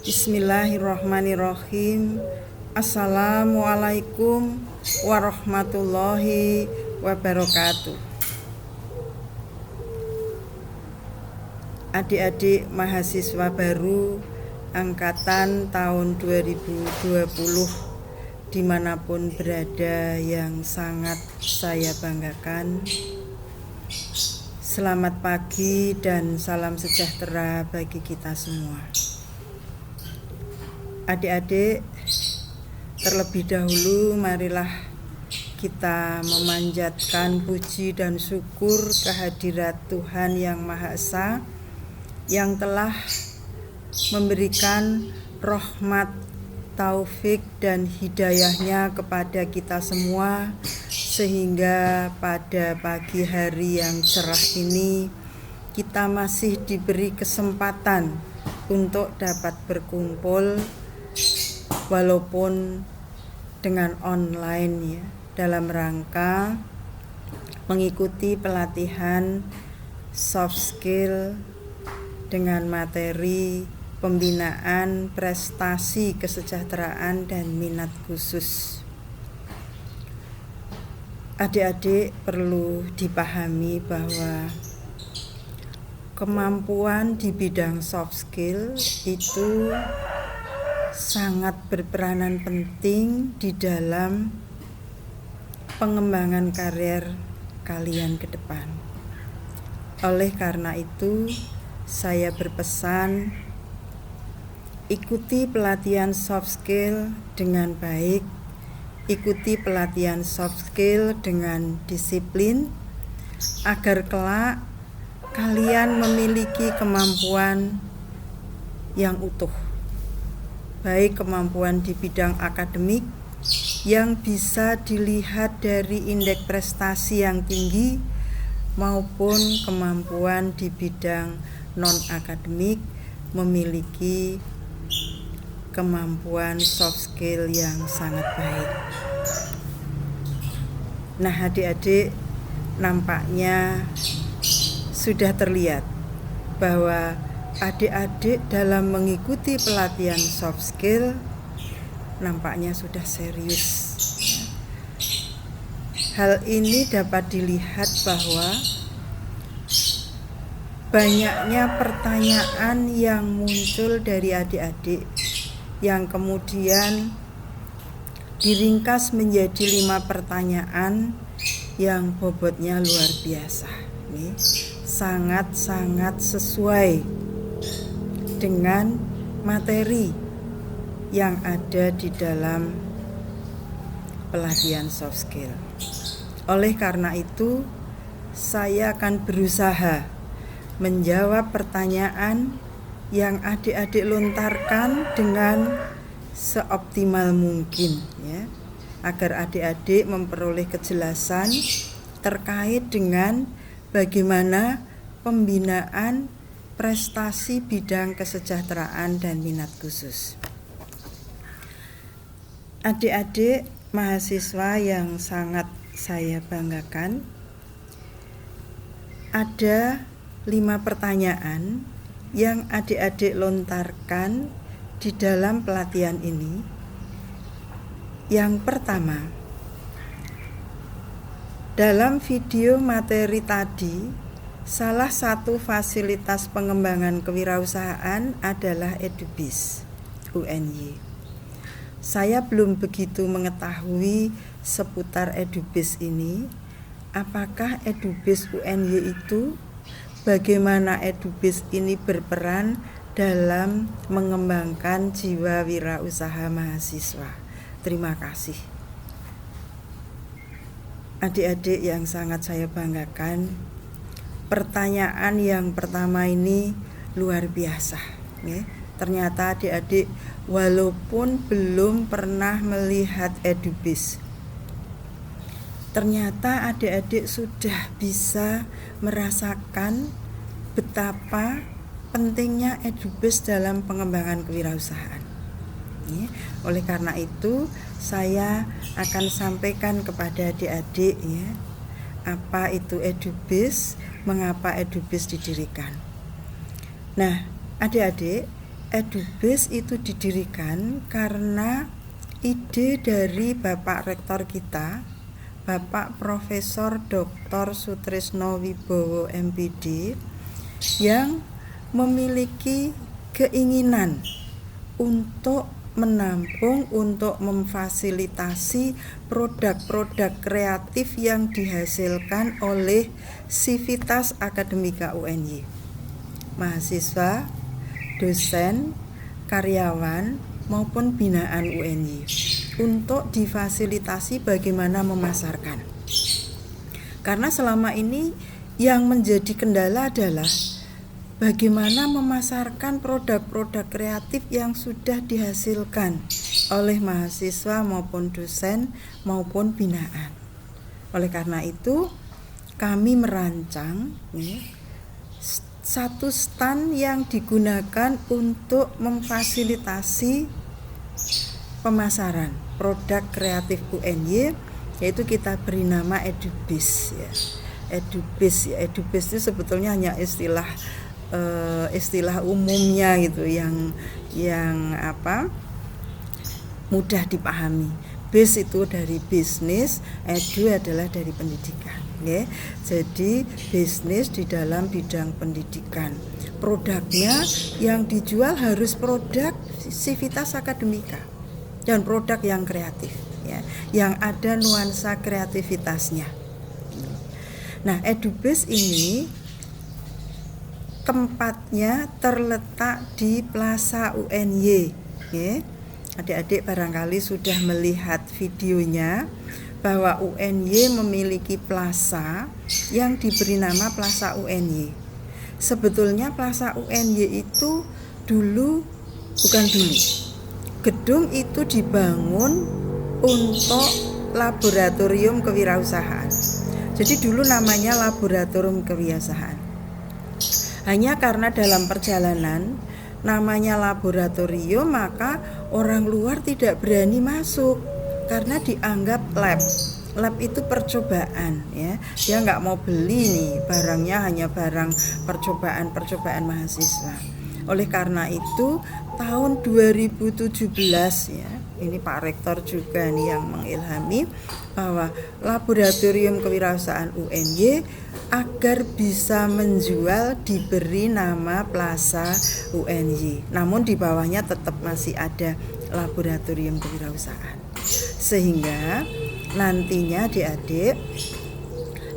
Bismillahirrahmanirrahim. Assalamualaikum warahmatullahi wabarakatuh. Adik-adik mahasiswa baru angkatan tahun 2020 dimanapun berada yang sangat saya banggakan, selamat pagi dan salam sejahtera bagi kita semua. Adik-adik, terlebih dahulu marilah kita memanjatkan puji dan syukur kehadirat Tuhan Yang Maha Esa yang telah memberikan rahmat, taufik dan hidayahnya kepada kita semua, sehingga pada pagi hari yang cerah ini kita masih diberi kesempatan untuk dapat berkumpul walaupun dengan online ya, dalam rangka mengikuti pelatihan soft skill dengan materi pembinaan prestasi kesejahteraan dan minat khusus. Adik-adik perlu dipahami bahwa kemampuan di bidang soft skill itu sangat berperanan penting di dalam pengembangan karir kalian ke depan. Oleh karena itu, saya berpesan, ikuti pelatihan soft skill dengan baik, ikuti pelatihan soft skill dengan disiplin, agar kelak kalian memiliki kemampuan yang utuh, baik kemampuan di bidang akademik yang bisa dilihat dari indeks prestasi yang tinggi maupun kemampuan di bidang non-akademik memiliki kemampuan soft skill yang sangat baik. Nah, adik-adik, nampaknya sudah terlihat bahwa adik-adik dalam mengikuti pelatihan soft skill nampaknya sudah serius. Hal ini dapat dilihat bahwa banyaknya pertanyaan yang muncul dari adik-adik yang kemudian diringkas menjadi 5 pertanyaan yang bobotnya luar biasa. Ini sangat-sangat sesuai dengan materi yang ada di dalam pelatihan soft skill. Oleh karena itu, saya akan berusaha menjawab pertanyaan yang adik-adik lontarkan dengan seoptimal mungkin ya, agar adik-adik memperoleh kejelasan terkait dengan bagaimana pembinaan prestasi bidang kesejahteraan dan minat khusus. Adik-adik mahasiswa yang sangat saya banggakan, ada 5 pertanyaan yang adik-adik lontarkan di dalam pelatihan ini. Yang pertama, dalam video materi tadi, salah satu fasilitas pengembangan kewirausahaan adalah EduBiz UNY. Saya belum begitu mengetahui seputar EduBiz ini. Apakah EduBiz UNY itu? Bagaimana EduBiz ini berperan dalam mengembangkan jiwa wirausaha mahasiswa? Terima kasih. Adik-adik yang sangat saya banggakan, pertanyaan yang pertama ini luar biasa ya. Ternyata adik-adik walaupun belum pernah melihat EduBiz, ternyata adik-adik sudah bisa merasakan betapa pentingnya EduBiz dalam pengembangan kewirausahaan. Ya, oleh karena itu saya akan sampaikan kepada adik-adik ya, apa itu EduBiz, mengapa EduBiz didirikan. Nah, adik-adik, EduBase itu didirikan karena ide dari Bapak Rektor kita, Bapak Profesor Dr. Sutrisno Wibowo MPD, yang memiliki keinginan untuk menampung, untuk memfasilitasi produk-produk kreatif yang dihasilkan oleh Civitas Akademika UNY. Mahasiswa, dosen, karyawan, maupun binaan UNY untuk difasilitasi bagaimana memasarkan. Karena selama ini yang menjadi kendala adalah bagaimana memasarkan produk-produk kreatif yang sudah dihasilkan oleh mahasiswa maupun dosen maupun binaan. Oleh karena itu, kami merancang satu stand yang digunakan untuk memfasilitasi pemasaran produk kreatif UNY, yaitu kita beri nama EduBase ya. EduBase itu sebetulnya hanya istilah umumnya gitu yang mudah dipahami. Base itu dari bisnis, edu adalah dari pendidikan. Ya. Jadi bisnis di dalam bidang pendidikan. Produknya yang dijual harus produk Civitas Akademika dan produk yang kreatif, ya, yang ada nuansa kreativitasnya. Nah, EduBase ini tempatnya terletak di Plaza UNY. Ya. Adik-adik barangkali sudah melihat videonya bahwa UNY memiliki plaza yang diberi nama Plaza UNY. Sebetulnya Plaza UNY itu gedung itu dibangun untuk laboratorium kewirausahaan. Jadi dulu namanya laboratorium kewirausahaan. Hanya karena dalam perjalanan namanya laboratorium, maka orang luar tidak berani masuk karena dianggap lab itu percobaan, ya. Dia nggak mau beli nih barangnya, hanya barang percobaan mahasiswa. Oleh karena itu tahun 2017 ya, ini Pak Rektor juga nih yang mengilhami bahwa laboratorium kewirausahaan UNY agar bisa menjual diberi nama Plaza UNY. Namun di bawahnya tetap masih ada laboratorium kewirausahaan. Sehingga nantinya adik-adik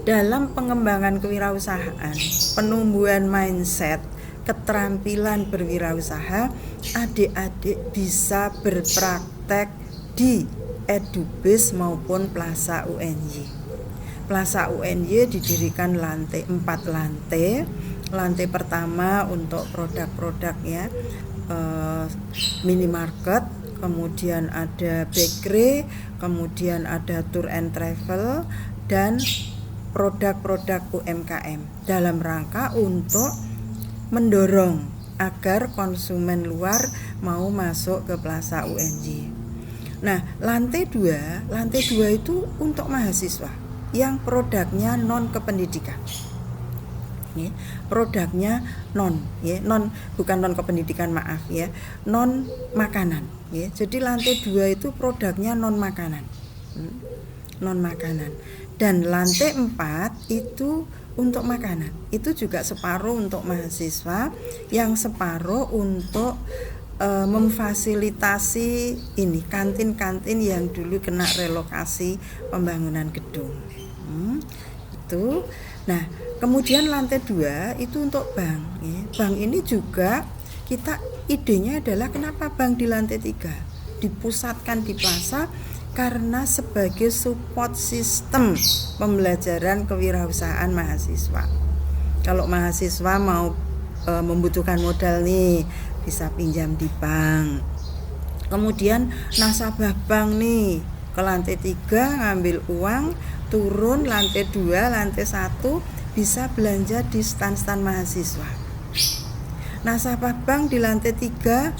dalam pengembangan kewirausahaan, penumbuhan mindset, keterampilan berwirausaha, adik-adik bisa berpraktek di EduBase maupun Plaza UNY. Plaza UNY didirikan 4 lantai. Lantai pertama untuk produk-produknya minimarket, kemudian ada bakery, kemudian ada tour and travel, dan produk-produk UMKM dalam rangka untuk mendorong agar konsumen luar mau masuk ke Plaza UNY. Nah, lantai 2 itu untuk mahasiswa yang produknya non kependidikan. Ya, produknya bukan non kependidikan, maaf ya, non makanan. Ya, jadi lantai 2 itu produknya non makanan. Dan lantai 4 itu untuk makanan. Itu juga separuh untuk mahasiswa, yang separuh untuk memfasilitasi ini kantin-kantin yang dulu kena relokasi pembangunan gedung. Itu. Nah, kemudian lantai 2 itu untuk bank. Ya. Bank ini juga kita idenya adalah kenapa bank di lantai 3 dipusatkan di plaza, karena sebagai support sistem pembelajaran kewirausahaan mahasiswa. Kalau mahasiswa mau membutuhkan modal nih, bisa pinjam di bank. Kemudian nasabah bank nih ke lantai 3 ngambil uang, turun lantai 2, lantai 1 bisa belanja di stand-stand mahasiswa. Nasabah bank di lantai 3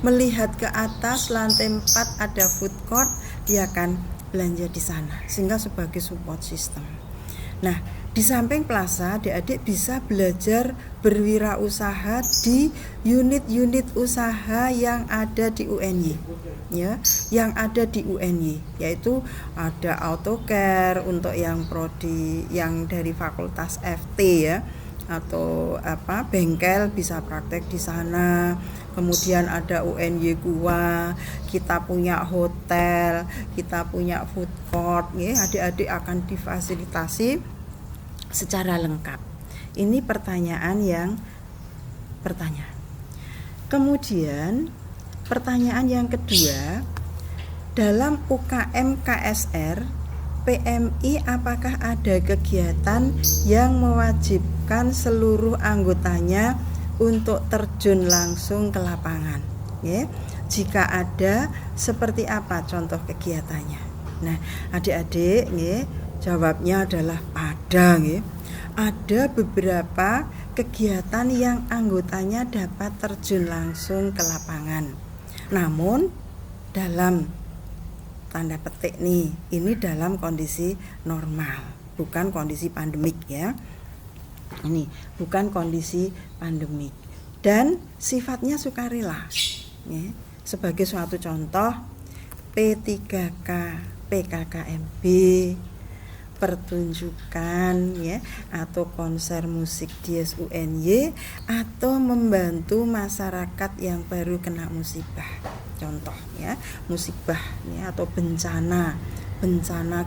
melihat ke atas, lantai 4 ada food court, dia akan belanja di sana, sehingga sebagai support system. Nah, Di samping Plaza, adik-adik bisa belajar berwirausaha di unit-unit usaha yang ada di UNY, ya, yang ada di UNY, yaitu ada AutoCare untuk yang prodi yang dari Fakultas FT, ya, atau bengkel bisa praktek di sana. Kemudian ada UNY Gua, kita punya hotel, kita punya food court, ya, adik-adik akan difasilitasi secara lengkap. Ini pertanyaan yang pertanyaan. Kemudian pertanyaan yang kedua, dalam UKM KSR PMI apakah ada kegiatan yang mewajibkan seluruh anggotanya untuk terjun langsung ke lapangan? Ya. Jika ada, seperti apa contoh kegiatannya? Nah, adik-adik, ya, jawabnya adalah ada, ya. Ada beberapa kegiatan yang anggotanya dapat terjun langsung ke lapangan. Namun dalam tanda petik nih, ini dalam kondisi normal, bukan kondisi pandemik, ya. Ini bukan kondisi pandemik dan sifatnya sukarela, ya. Sebagai suatu contoh, P3K PKKMB, pertunjukan, ya, atau konser musik di SUNY, atau membantu masyarakat yang baru kena musibah. Contoh, ya, musibah, ya, atau bencana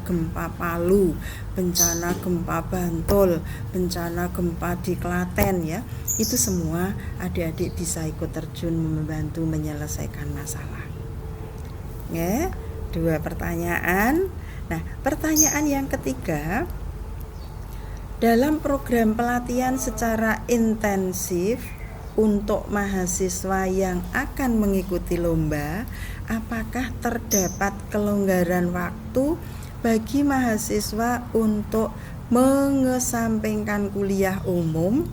gempa Palu, bencana gempa Bantul, bencana gempa di Klaten, ya. Itu semua adik-adik bisa ikut terjun membantu menyelesaikan masalah. Ya, 2 pertanyaan. Nah, pertanyaan yang ketiga, dalam program pelatihan secara intensif untuk mahasiswa yang akan mengikuti lomba, apakah terdapat kelonggaran waktu bagi mahasiswa untuk mengesampingkan kuliah umum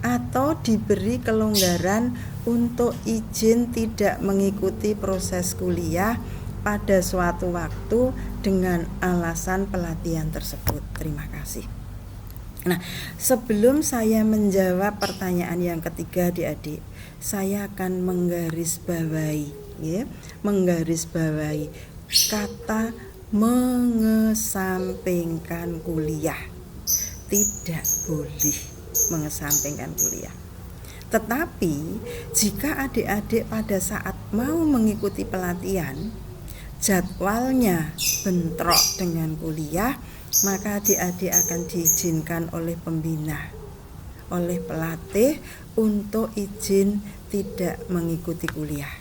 atau diberi kelonggaran untuk izin tidak mengikuti proses kuliah pada suatu waktu dengan alasan pelatihan tersebut? Terima kasih. Nah, sebelum saya menjawab pertanyaan yang ketiga, adik-adik, saya akan menggarisbawahi, ya, menggarisbawahi kata mengesampingkan kuliah. Tidak boleh mengesampingkan kuliah. Tetapi jika adik-adik pada saat mau mengikuti pelatihan jadwalnya bentrok dengan kuliah, maka adik-adik akan diizinkan oleh pembina, oleh pelatih untuk izin tidak mengikuti kuliah.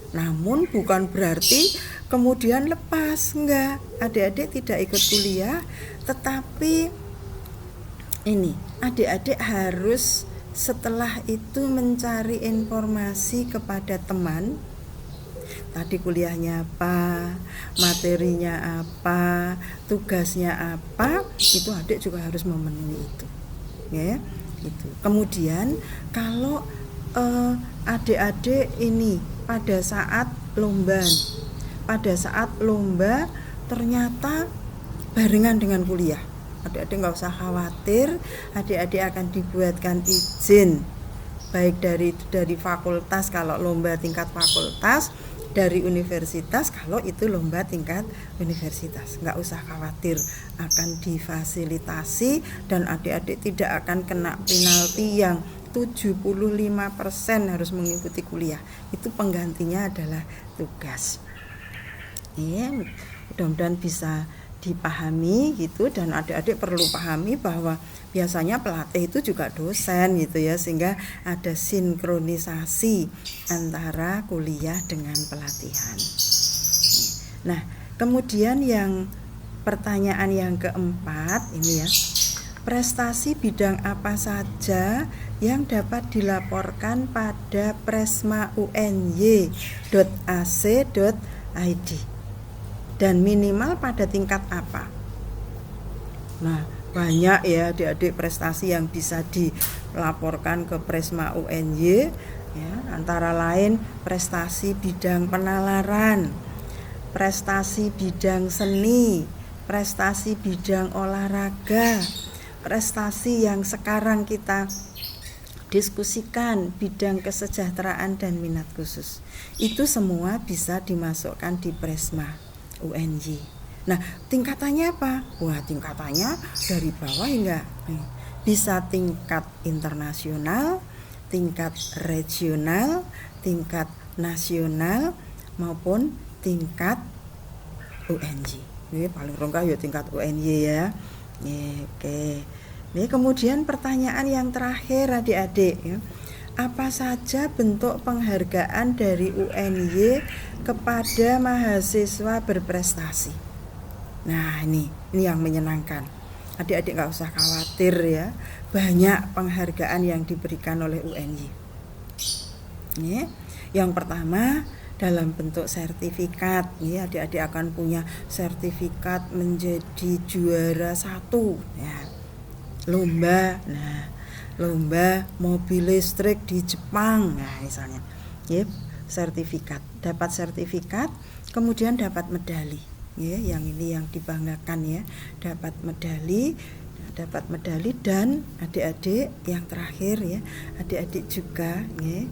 Namun bukan berarti kemudian lepas, enggak. Adik-adik tidak ikut kuliah, tetapi ini adik-adik harus setelah itu mencari informasi kepada teman. Tadi kuliahnya apa, materinya apa, tugasnya apa, itu adik juga harus memenuhi itu, ya. Itu. Kemudian kalau adik-adik ini pada saat lomba ternyata barengan dengan kuliah, adik-adik nggak usah khawatir, adik-adik akan dibuatkan izin baik dari fakultas kalau lomba tingkat fakultas, dari universitas kalau itu lomba tingkat universitas. Nggak usah khawatir, akan difasilitasi dan adik-adik tidak akan kena penalti yang 75% harus mengikuti kuliah. Itu penggantinya adalah tugas. Ya, mudah-mudahan bisa dipahami gitu, dan adik-adik perlu pahami bahwa biasanya pelatih itu juga dosen gitu ya, sehingga ada sinkronisasi antara kuliah dengan pelatihan. Nah, kemudian yang pertanyaan yang keempat ini, ya, prestasi bidang apa saja yang dapat dilaporkan pada presmauny.ac.id dan minimal pada tingkat apa? Nah, banyak ya adik-adik prestasi yang bisa dilaporkan ke Presma UNY, ya, antara lain prestasi bidang penalaran, prestasi bidang seni, prestasi bidang olahraga, prestasi yang sekarang kita diskusikan, bidang kesejahteraan dan minat khusus, itu semua bisa dimasukkan di Presma UNY. Nah, tingkatannya apa? Wah, tingkatannya dari bawah hingga bisa tingkat internasional, tingkat regional, tingkat nasional maupun tingkat UNY. Ini paling rendah ya tingkat UNY ya. Oke. Ini kemudian pertanyaan yang terakhir adik-adik ya. Apa saja bentuk penghargaan dari UNY kepada mahasiswa berprestasi? Nah, ini yang menyenangkan. Adik-adik nggak usah khawatir ya. Banyak penghargaan yang diberikan oleh UNY. Ini yang pertama dalam bentuk sertifikat, ya, adik-adik akan punya sertifikat menjadi juara 1 ya, lomba mobil listrik di Jepang, nah misalnya ya, dapat sertifikat kemudian dapat medali ya, yang ini yang dibanggakan ya, dapat medali dan adik-adik yang terakhir ya, adik-adik juga ya,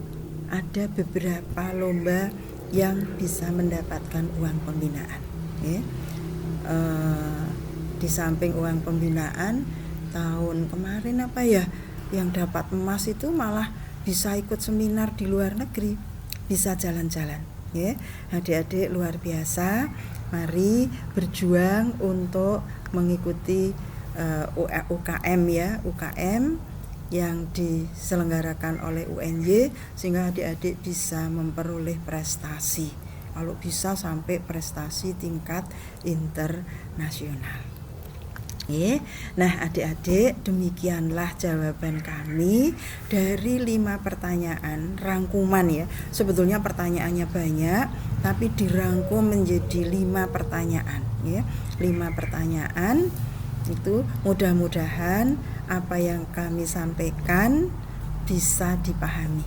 ada beberapa lomba yang bisa mendapatkan uang pembinaan ya. Di samping uang pembinaan, tahun kemarin apa ya, yang dapat emas itu malah bisa ikut seminar di luar negeri, bisa jalan-jalan ya. Adik-adik luar biasa, mari berjuang untuk mengikuti UKM ya, UKM yang diselenggarakan oleh UNY, sehingga adik-adik bisa memperoleh prestasi, kalau bisa sampai prestasi tingkat internasional. Nah adik-adik, demikianlah jawaban kami dari 5 pertanyaan rangkuman ya. Sebetulnya pertanyaannya banyak, tapi dirangkum menjadi 5 pertanyaan ya. 5 pertanyaan itu mudah-mudahan apa yang kami sampaikan bisa dipahami,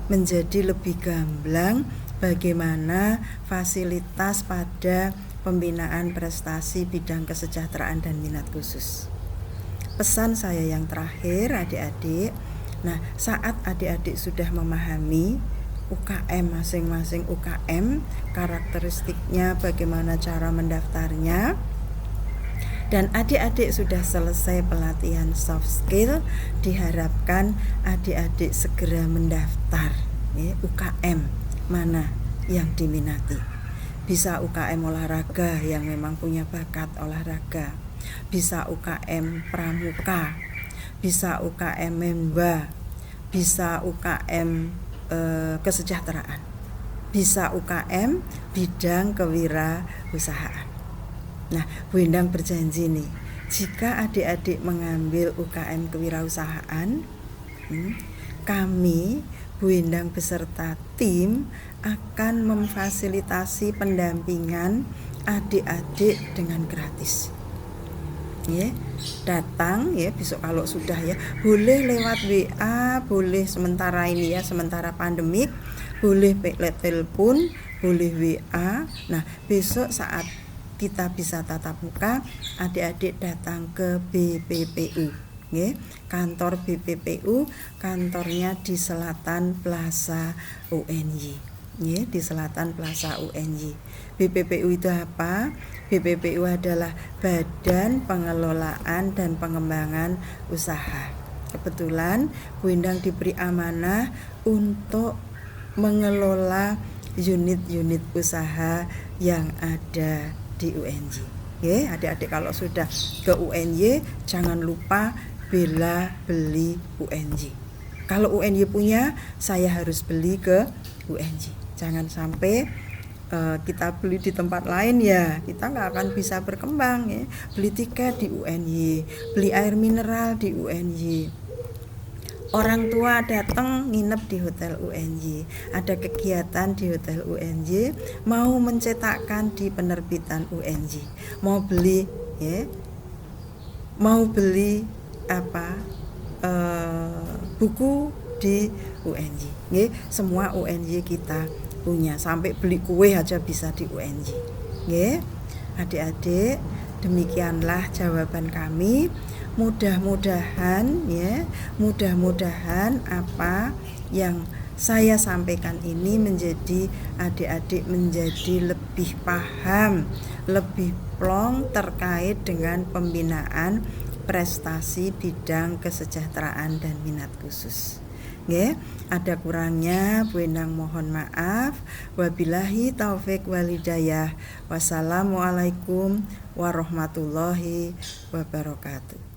menjadi lebih gamblang bagaimana fasilitas pada pembinaan prestasi bidang kesejahteraan dan minat khusus. Pesan saya yang terakhir adik-adik, nah saat adik-adik sudah memahami UKM, masing-masing UKM, karakteristiknya, bagaimana cara mendaftarnya, dan adik-adik sudah selesai pelatihan soft skill, diharapkan adik-adik segera mendaftar ya, UKM mana yang diminati. Bisa UKM olahraga yang memang punya bakat olahraga, bisa UKM pramuka, bisa UKM Menba, bisa UKM kesejahteraan, bisa UKM bidang kewirausahaan. Nah, Bu Endang berjanji nih, jika adik-adik mengambil UKM kewirausahaan, kami, Bu Endang beserta tim, akan memfasilitasi pendampingan adik-adik dengan gratis. Ya, datang ya besok kalau sudah ya, boleh lewat WA, boleh sementara ini ya, sementara pandemik, boleh telepon, boleh WA. Nah, besok saat kita bisa tatap muka, adik-adik datang ke BPPU ya, kantor BPPU, kantornya di Selatan Plaza UNY ya, di Selatan Plaza UNY. BPPU itu apa? BPPU adalah Badan Pengelolaan dan Pengembangan Usaha. Kebetulan Bu Endang diberi amanah untuk mengelola unit-unit usaha yang ada di UNY. Ya, adik-adik kalau sudah ke UNY jangan lupa beli UNY. Kalau UNY punya, saya harus beli ke UNY. Jangan sampai kita beli di tempat lain ya, kita nggak akan bisa berkembang ya. Beli tiket di UNY, beli air mineral di UNY. Orang tua datang nginep di hotel UNY, ada kegiatan di hotel UNY, mau mencetakkan di penerbitan UNY, mau beli ya, mau beli buku di UNY ya, semua UNY kita punya, sampai beli kue aja bisa di UNY ya. Adik-adik, demikianlah jawaban kami. mudah-mudahan ya, mudah-mudahan apa yang saya sampaikan ini menjadi adik-adik menjadi lebih paham, lebih plong terkait dengan pembinaan prestasi bidang kesejahteraan dan minat khusus. Nggih, ada kurangnya Bu Endang mohon maaf. Wabillahi taufik walhidayah. Wassalamualaikum warahmatullahi wabarakatuh.